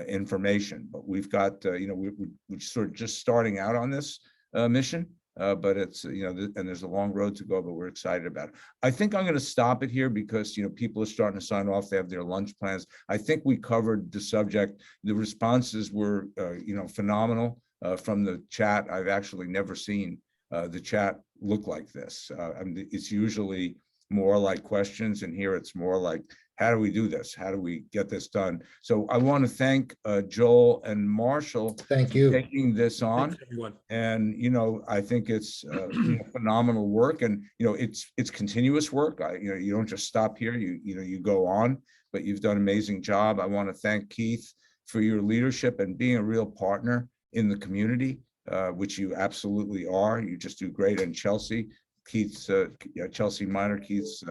information. But we've got, we're sort of just starting out on this mission. But it's, and there's a long road to go, but we're excited about it. I think I'm going to stop it here because, people are starting to sign off. They have their lunch plans. I think we covered the subject. The responses were, phenomenal from the chat. I've actually never seen the chat look like this. It's usually more like questions, and here it's more like, how do we do this? How do we get this done? So I want to thank Joel and Marshall. Thank you. For taking this on. Thanks, everyone. And, I think it's phenomenal work, and, it's continuous work. You don't just stop here, you go on, but you've done an amazing job. I want to thank Keith for your leadership and being a real partner in the community, which you absolutely are. You just do great. And Chelsea Minor, Keith's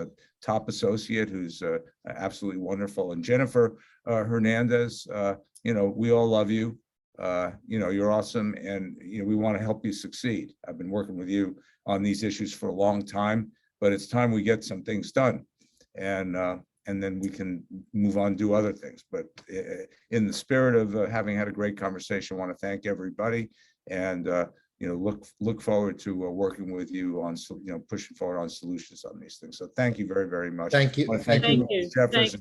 top associate, who's absolutely wonderful. And Jennifer Hernandez, we all love you. You're awesome, and we want to help you succeed. I've been working with you on these issues for a long time, but it's time we get some things done, and then we can move on, do other things. But in the spirit of having had a great conversation, I want to thank everybody, and look forward to working with you on pushing forward on solutions on these things. So thank you very, very much. Thank you. I wanna thank Thank you. Jefferson. Thanks.